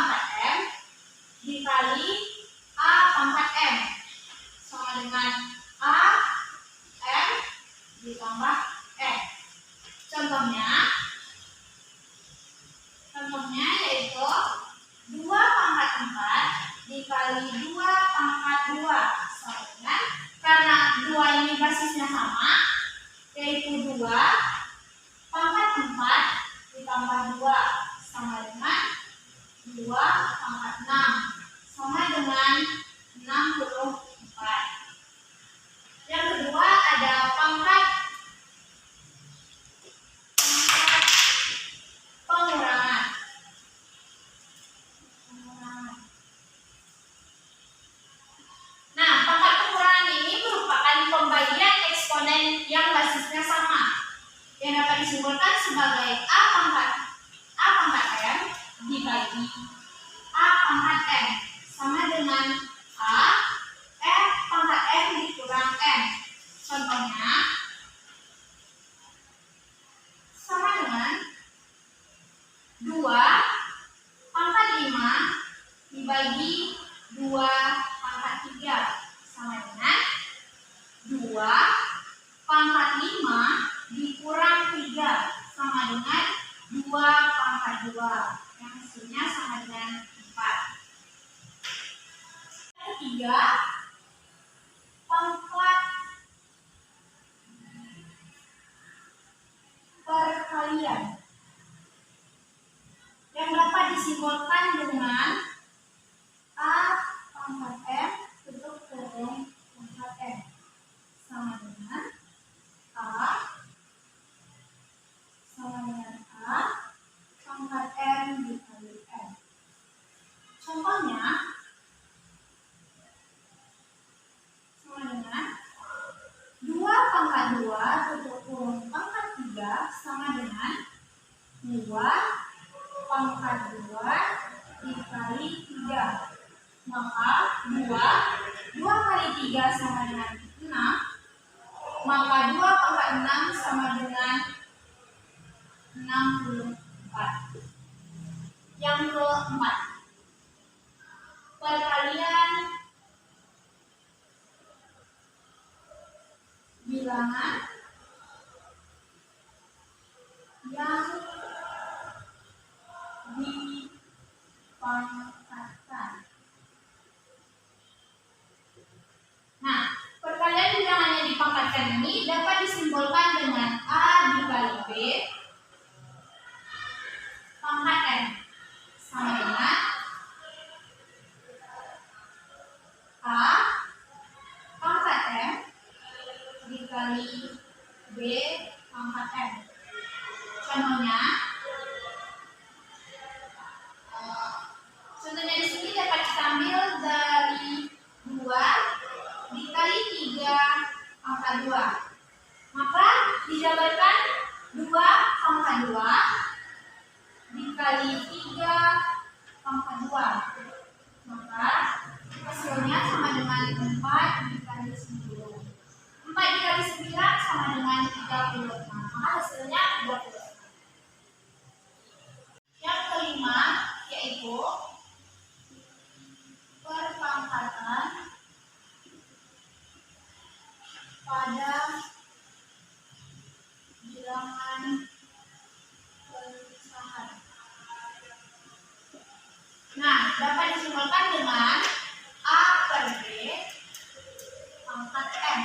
pangkat M dikali A pangkat M sama dengan A M ditambah M. Contohnya yaitu 2 pangkat 4 dikali 2 pangkat 2 sama dengan, karena 2 ini basisnya sama, yaitu 2 pangkat 4 ditambah 2 sama dengan 2 pangkat 6 sama dengan 64. Yang kedua ada pangkat pengurangan. Nah, pangkat pengurangan ini merupakan pembagian eksponen yang basisnya sama, yang dapat disimpulkan sebagai A pangkat M dibagi A pangkat M sama dengan A F pangkat M dikurang M. Contohnya sama dengan 2 pangkat 5 dibagi 2 pangkat 3 sama dengan 2 pangkat 5 dikurang 3 sama dengan 2 pangkat 2, yang hasilnya sama dengan 4. Ketiga, pangkat perkalian yang dapat disimpulkan dengan A pangkat M tutup kurung pangkat M sama dengan A pangkat M dikali M. Contohnya sama dengan 2 pangkat 2 tutup kurung pangkat 3 sama dengan 2 pangkat 2 dikali 3. Maka 2 kali 3 sama dengan 6. Maka 2 pangkat 6 sama dengan 64. Yang keempat, perkalian bilangan yang dipangkatkan. Nah, perkalian bilangan yang dipangkatkan ini dapat disimpulkan dengan A dikali B pangkat M sama dengan A pangkat M dikali B pangkat M. Contohnya di sini dapat kita ambil dari 2 dikali 3 pangkat 2. Maka dijabarkan 2 pangkat 2 dikali 3 pangkat 2. Maka hasilnya sama dengan 4 dikali 9. 4 dikali 9 sama dengan 36. Maka hasilnya 36. Yang kelima yaitu perpangkatan pada bilangan pecahan. Nah, dapat disimpulkan dengan A per B pangkat M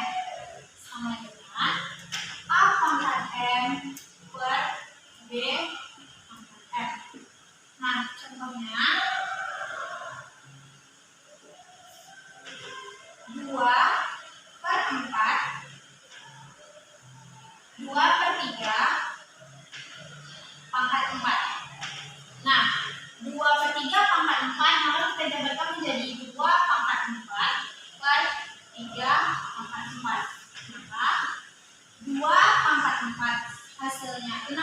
sama dengan A pangkat M per B pangkat M. Nah, contohnya 2 per 4 2 per 3 pangkat 4. Nah, 2 per 3 pangkat 4 lalu kita jabarkan menjadi 2 pangkat 4 per 3 pangkat 4. Maka 2 pangkat 4 hasilnya 16,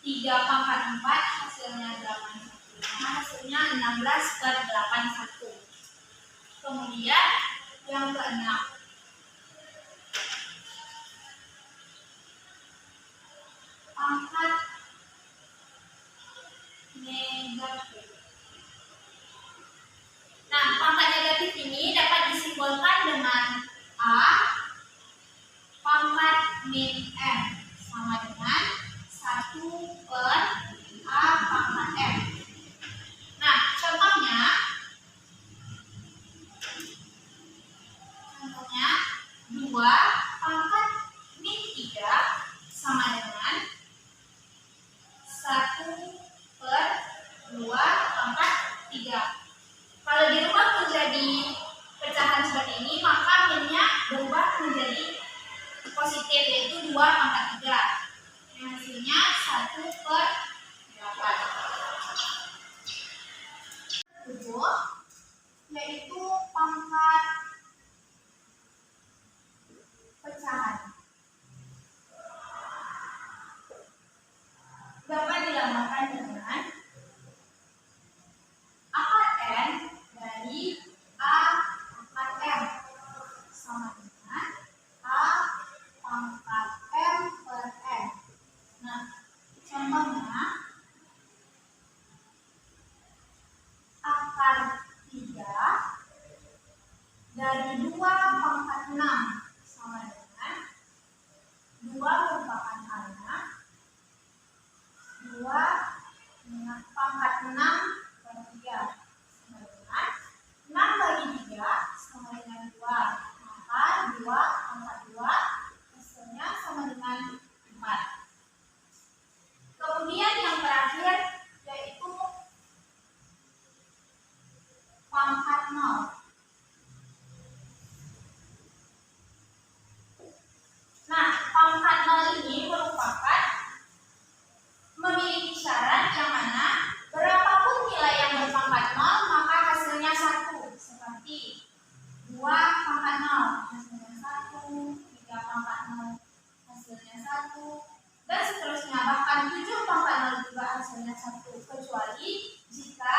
3 pangkat 4 hasilnya 81. Maka hasilnya 16 per 81. Kemudian yang keenam, pangkat negatif. 3. Kalau dirubah menjadi pecahan seperti ini, maka minnya berubah menjadi positif, yaitu 2 pangkat 3. Yang hasilnya 1/8. 7, yaitu pangkat pecahan. Dapat dilambangkan dengan akar N dari A pangkat M sama dengan A pangkat M per N. Nah, contohnya akar 3 dari 2 pangkat 6 sama dengan 2 merupakan anak 2 pangkat 6 per 3 sama dengan 6 bagi 3 sama dengan 2. Maka 2 pangkat 2 hasilnya sama dengan 4. Kemudian yang terakhir yaitu pangkat 0. Nah, pangkat 0 ini merupakan memiliki syarat yang mana berapapun nilai yang berpangkat 0 maka hasilnya 1. Seperti 2 pangkat 0 hasilnya 1, 3 pangkat 0 hasilnya 1, dan seterusnya. Bahkan 7 pangkat 0 juga hasilnya 1, kecuali jika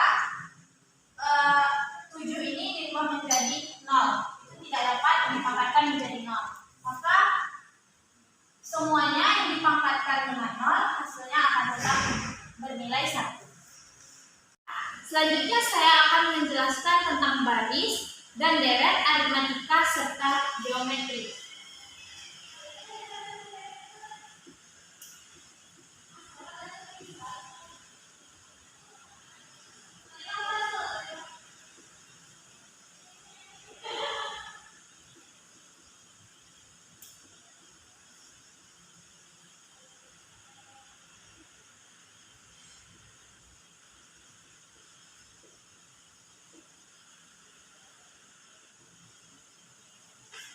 7 ini dirubah menjadi 0. Itu tidak dapat dipangkatkan menjadi 0. Maka semuanya yang dipangkatkan dengan 0 hasilnya akan tetap bernilai 1. Selanjutnya saya akan menjelaskan tentang baris dan deret aritmatika serta geometri.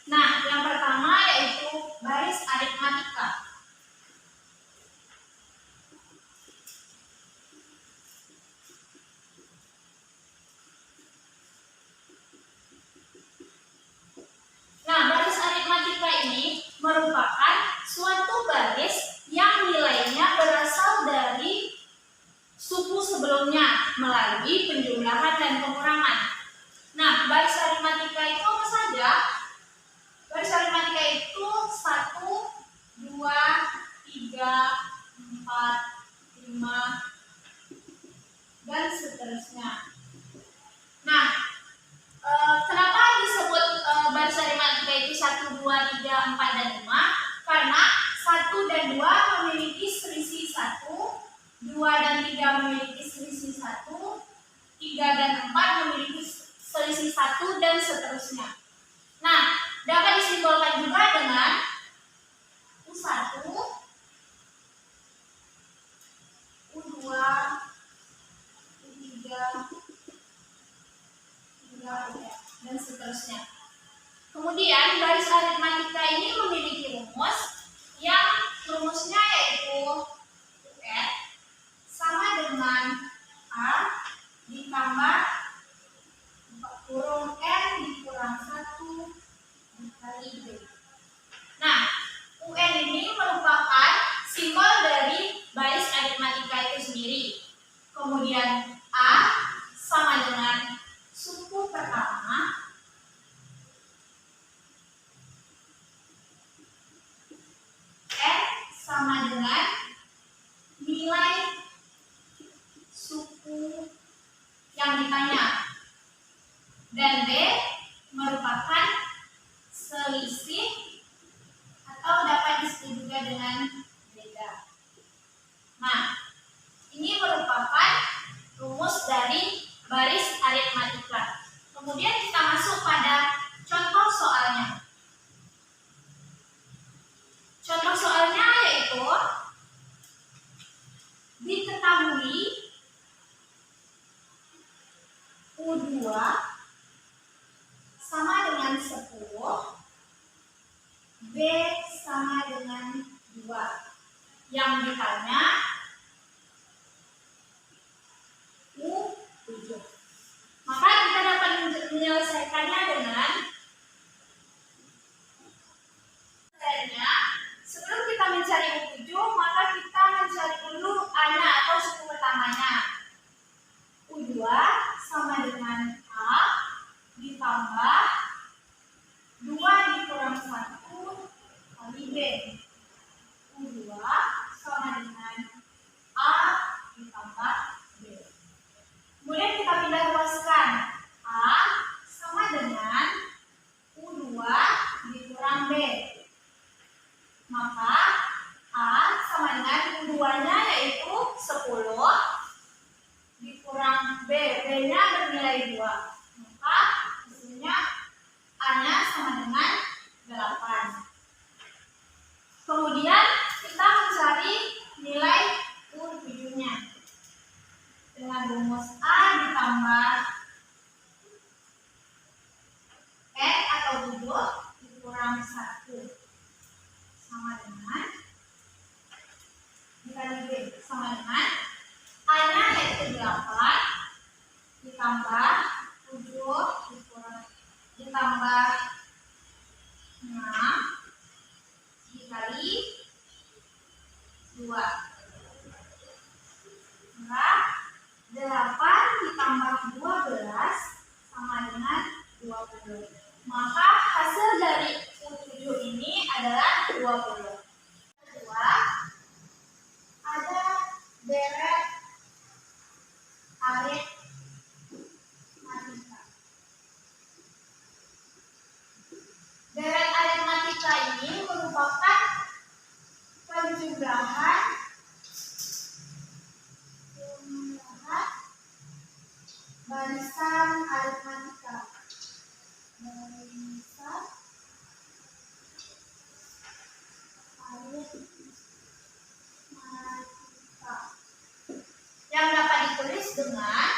Nah, yang pertama yaitu baris aritmatika. Nah, baris aritmatika ini merupakan suatu baris yang nilainya berasal dari suku sebelumnya melalui penjumlahan dan pengurangan. Nah, baris aritmatika itu apa saja? Baris aritmatika itu 1, 2, 3, 4, 5, dan seterusnya. Nah, kenapa disebut baris aritmatika itu 1, 2, 3, 4, dan 5? Karena 1 dan 2 memiliki selisih 1, 2 dan 3 memiliki selisih 1, 3 dan 4 memiliki selisih 1, dan seterusnya. Nah, dapat disimbolkan juga dengan U1, U2, U3, dan seterusnya. Kemudian baris aritmatika ini memiliki rumus yang rumusnya yaitu UN sama dengan A ditambah kurung N dikurang 1 dikali B. Nah, UN ini merupakan simbol dari baris aritmatika itu sendiri. Kemudian A sama dengan suku pertama N sama dengan nilai suku yang ditanya, dan B merupakan selisih atau dapat disebut juga dengan beda. Nah, ini merupakan rumus dari baris aritmatika. Kemudian kita masuk pada contoh soalnya. Contoh soalnya yaitu diketahui U2 sama dengan 10, B sama dengan 2. Yang ditanya U7. Maka kita dapat menyelesaikannya dengan sebelum kita mencari U7, maka kita mencari dulu A-nya atau suku pertamanya. U2 sama dengan A ditambah 2 dikurang 1 kali B. U2 sama dengan A ditambah B. Kemudian kita pindah ruaskan. A sama dengan U2 dikurang B. Maka A sama dengan U2-nya yaitu 10 dikurang B. B-nya bernilai 2. Maka hasilnya A-nya sama dengan 8. Kemudian kita mencari nilai U7-nya dengan rumus A ditambah N atau 7 dikurang 1 sama dengan dikali B sama dengan A-nya yaitu 8 ditambah 7 ditambah 6 dikali 2. Maka 8 ditambah 12 sama dengan 20. Maka hasil dari U7 ini adalah 20. Kedua, ada deret aritmatika. Deret aritmatika ini merupakan penjumlahan barisan aritmatika. Barisan aritmatika yang dapat ditulis dengan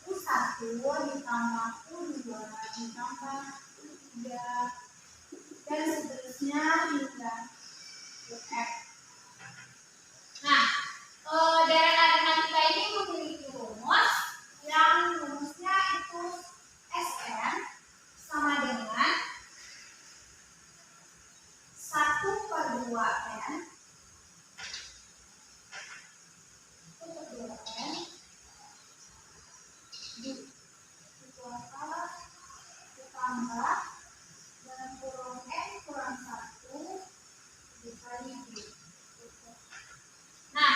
U1 ditambah U2 ditambah U3 dan seterusnya hingga UF. Nah, deret aritmatika ini memiliki rumus yang rumusnya itu Sn sama dengan 1/2n ditambah dalam kurung n kurang 1 dikali b. Nah,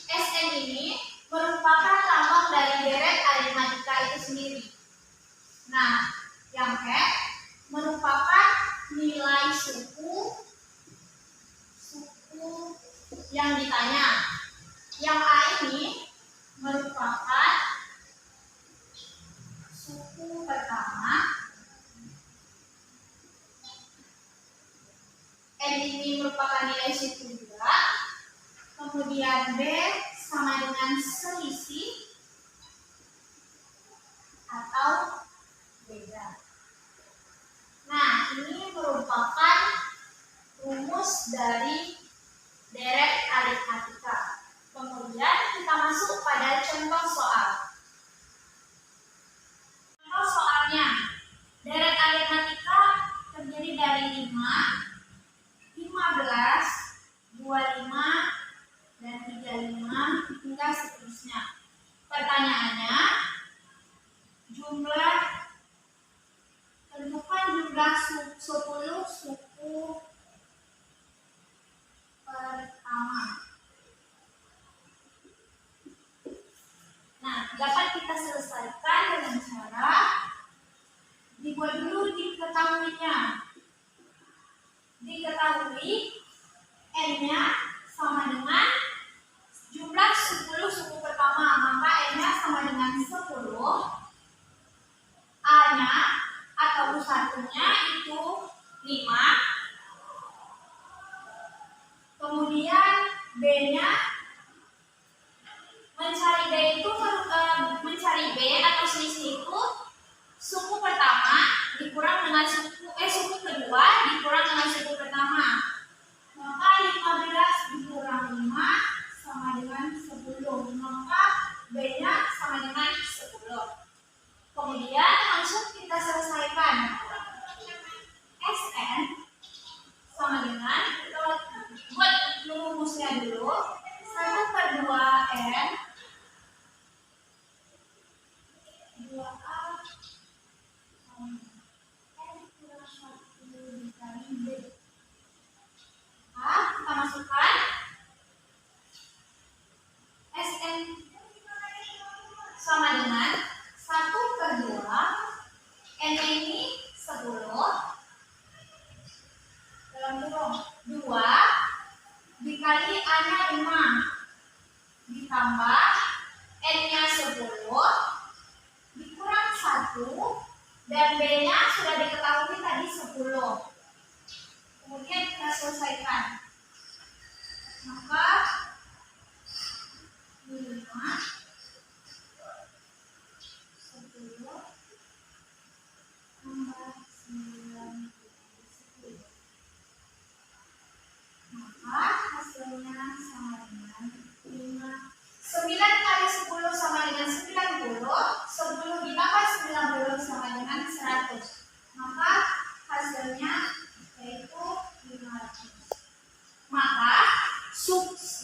Sn ini merupakan lambang dari deret aritmatika itu sendiri. Nah, yang F merupakan nilai suku yang ditanya. Yang A ini merupakan suku pertama. N ini merupakan nilai suku juga. Kemudian B sama dengan selisih atau beda. Nah, ini merupakan rumus dari deret aritmatika. Kemudian kita masuk pada contoh soal. Contoh soalnya, deret aritmatika terdiri dari 5, 15, 25, dan 35 hingga seterusnya. Pertanyaannya, tentukan jumlah 10 suku pertama. Nah, dapat kita selesaikan dengan cara dibuat dulu diketahuinya. Diketahui N-nya sama dengan jumlah 10 suku pertama, maka N-nya sama dengan 10. A-nya atau U1-nya itu 5. Kemudian B-nya mencari B atau selisih dengan 1/2. N ini 10 dalam kurung 2 dikali A-nya 5 ditambah N-nya 10 dikurang 1 dan B-nya sudah diketahui tadi 10. Kemudian kita selesaikan. Maka 5 10 tambah 9 10. Maka hasilnya sama dengan 5. 9 kali 10 sama dengan 90. 10 ditambah 90 sama dengan 100. Maka hasilnya yaitu 500. Maka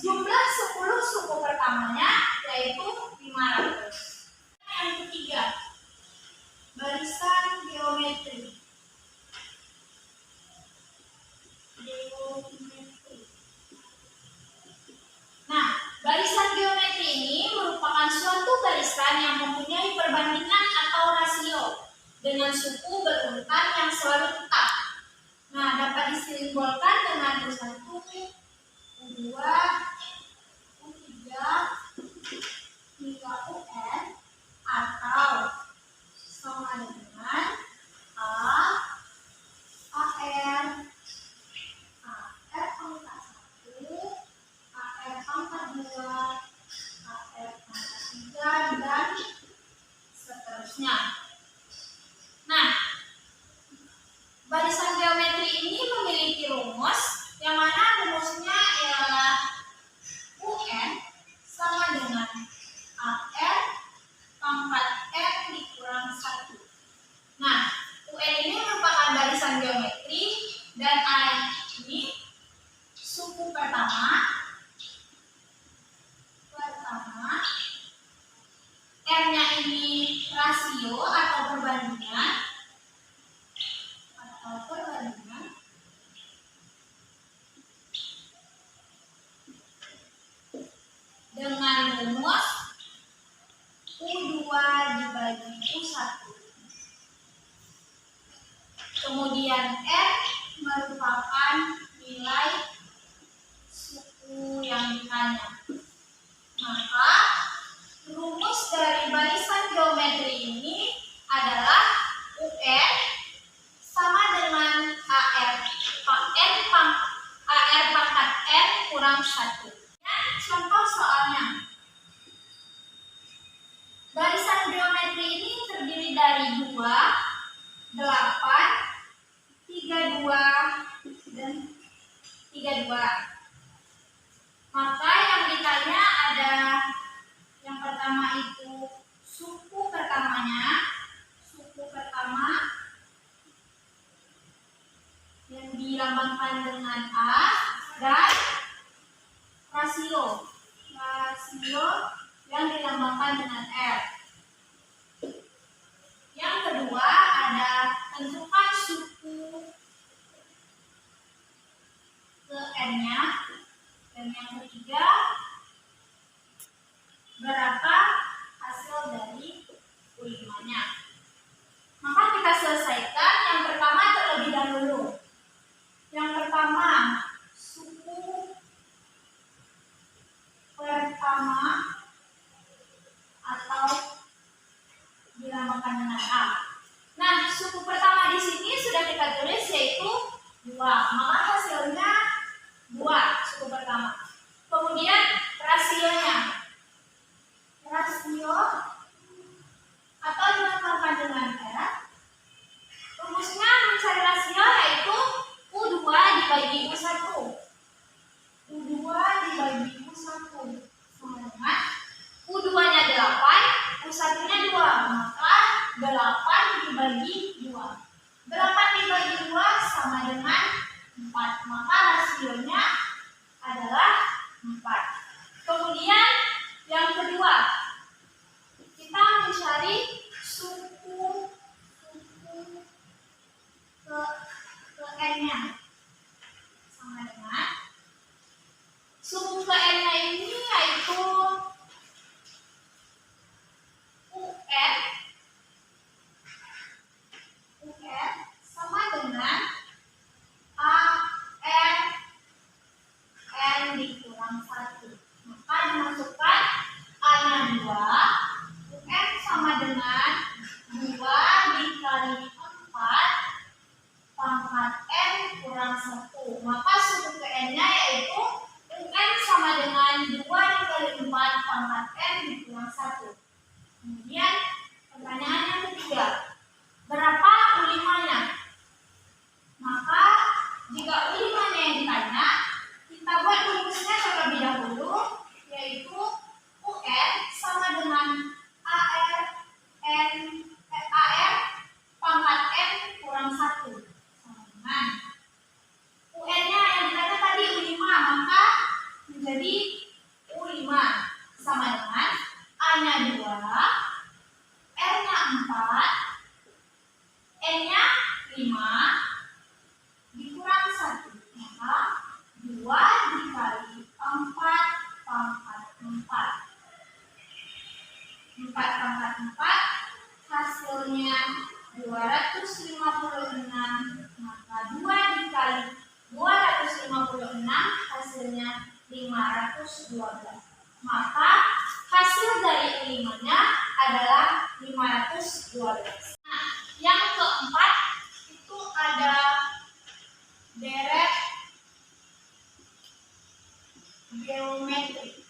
jumlah 10 suku pertamanya yaitu 500. Yang ketiga, barisan geometri. Nah, barisan geometri ini merupakan suatu barisan yang mempunyai perbandingan atau rasio dengan suku berurutan yang selalu tetap. Nah, dapat disimbolkan dengan U1, U2, U3, hingga UN atau sama dengan A, AR, AR pangkat 1, AR pangkat 2, AR pangkat 3, dan seterusnya. Nah, barisan geometri ini memiliki rumus yang mana rumusnya ialah UN sama dengan AR pangkat N dikurang 1. Nah, UN ini merupakan barisan geometri dan AN ini suku pertama, R-nya ini rasio atau perbandingan, dengan rumus U2 dibagi U1. Kemudian R merupakan nilai suku yang ditanya. Maka rumus dari barisan geometri ini adalah UN sama dengan AR pangkat N kurang 1. Contoh soalnya. Barisan geometri ini terdiri dari 2, 8, 32, dan 32. Maka yang ditanya ada yang pertama itu suku pertamanya, suku pertama yang dilambangkan dengan A, dan rasio yang dilambangkan dengan R. Yang kedua ada tentukan suku ke N-nya, dan yang ketiga berapa hasil dari U5-nya. Maka kita selesaikan yang pertama terlebih dahulu. Yang pertama suku pertama atau dilambangkan dengan A. Nah, suku pertama di sini sudah kita tulis yaitu 2. Maka hasilnya 2 suku pertama. Kemudian rasionya. Rasio atau dilambangkan dengan R. Rumusnya mencari rasio yaitu U2 dibagi U1. U2 dibagi U1 sama dengan U2-nya 8, U1-nya 2. Maka 8 dibagi 2. 8 dibagi 2 sama dengan 4. 3. Berapa U5-nya? Maka jika U5-nya yang ditanya, kita buat rumusnya terlebih dahulu, yaitu UN sama dengan AR pangkat N kurang 1 sama dengan UN-nya yang ditanya tadi U5, maka menjadi U5 sama dengan A-nya 2, R-nya 4, N-nya 5 dikurang 1, maka 2 dikali 4 pangkat 4. 4 pangkat 4 hasilnya 256, maka 2 dikali 256 hasilnya 512. Maka hasil dari U5-nya adalah 512. Nah, yang keempat itu ada deret geometri.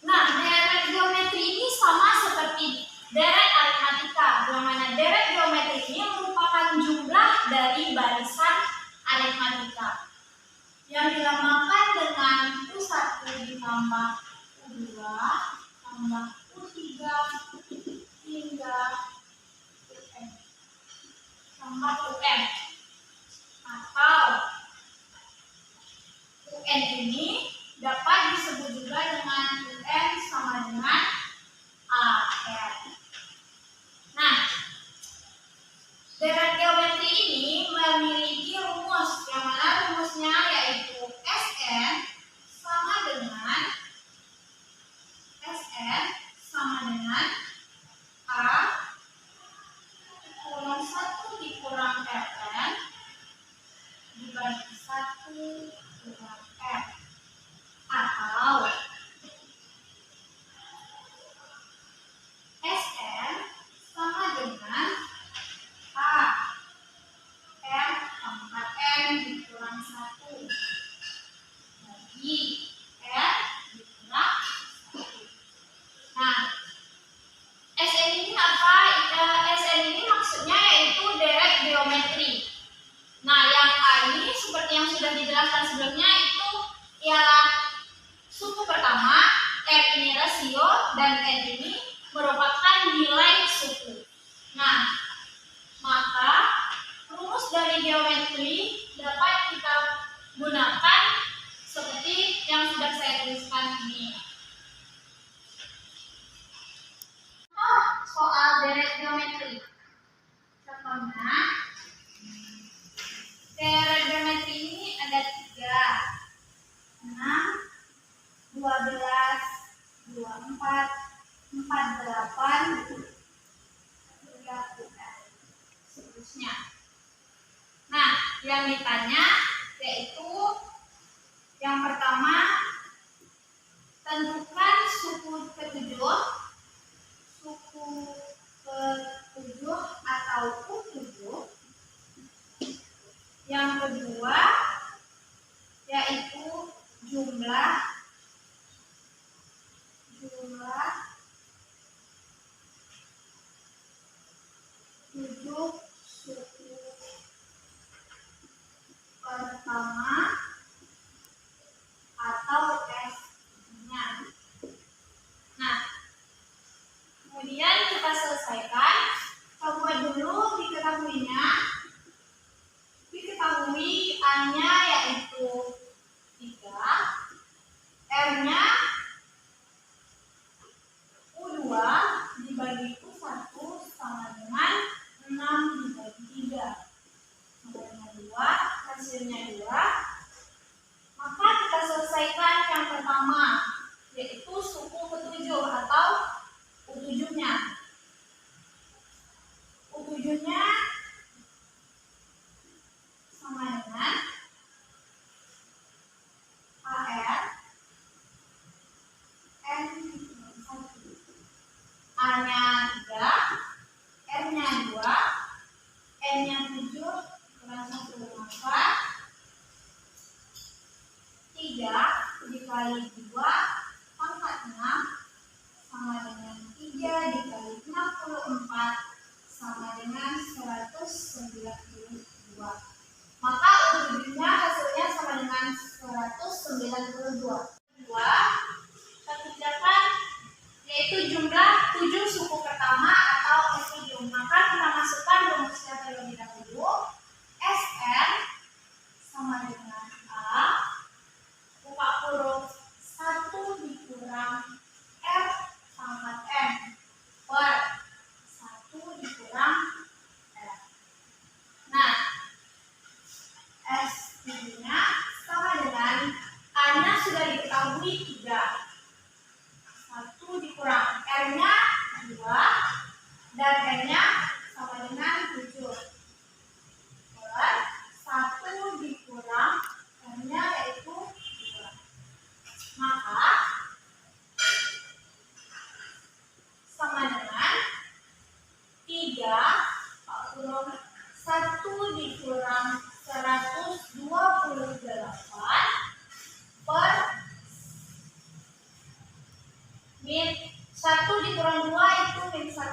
Nah, deret geometri ini sama seperti deret aritmatika, yang mana deret geometri ini merupakan jumlah dari barisan aritmatika yang dilamakan dengan U1 ditambah U2 tambah U3 hingga UN tambah UN, atau UN ini dapat disebut juga dengan UN sama dengan AR. Nah, deret geometri ini memiliki rumus, yang mana rumusnya yaitu SN sama dengan A kurang 1 dikurang RN dibagi 1 kurang R, atau SN sama dengan A R pangkat N dikurang 1 bagi R dikurang 1. Nah, SN ini apa? SN ini maksudnya yaitu deret geometri. Nah, yang A ini seperti yang sudah dijelaskan sebelumnya itu ialah suku pertama, R ini rasio, dan N ini merupakan nilai suku. Nah, maka rumus dari geometri dapat kita gunakan seperti yang sudah saya tuliskan ini. Soal deret geometri. Contohnya, deret geometri ini ada 3, 6, 12, 24, 48, 30, seterusnya. Nah, yang ditanya yaitu yang pertama, tentukan suku ketujuh atau U7. Yang kedua yaitu jumlah 7 suku pertama atau S-nya. Nah, kemudian kita selesaikan. Coba dulu diketahuinya. Diketahui A-nya yaitu 3, R-nya U2 dibagi U1 sama dengan 6 dibagi 3. Sama dengan 2, hasilnya 2. Maka kita selesaikan yang pertama, yaitu suku ketujuh atau U7-nya. U7-nya sama dengan AR N 1. A-nya 3, R-nya 2, N-nya 7 kurang 1, maka 3 dikali 2 pangkat 6 sama dengan 3 dikali 6 sama dengan 192. Maka ujungnya hasilnya sama dengan 192. Kita kerjakan, yaitu jumlah 7 suku pertama atau estium. Maka kita masukkan rumusnya terlebih dahulu. Sn sama dengan A buka huruf 1 dikurang R pangkat N per 1 dikurang R. Nah, S-nya sama dengan A-nya sudah diketahui 3. 1 dikurang R-nya 2 dan N-nya sama dengan 7. Per 1 dikurang R-nya yaitu 2. Maka sama dengan 3 1 dikurang 128 per min 1 dikurang 2 itu min 1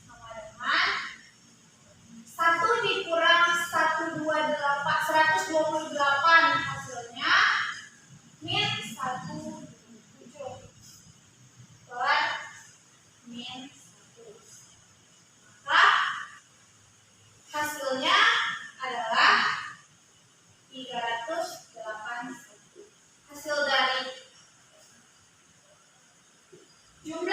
sama dengan 1 dikurang 128 hasilnya min 17 per min 1. Maka hasilnya adalah 381. Hasil dari jumlah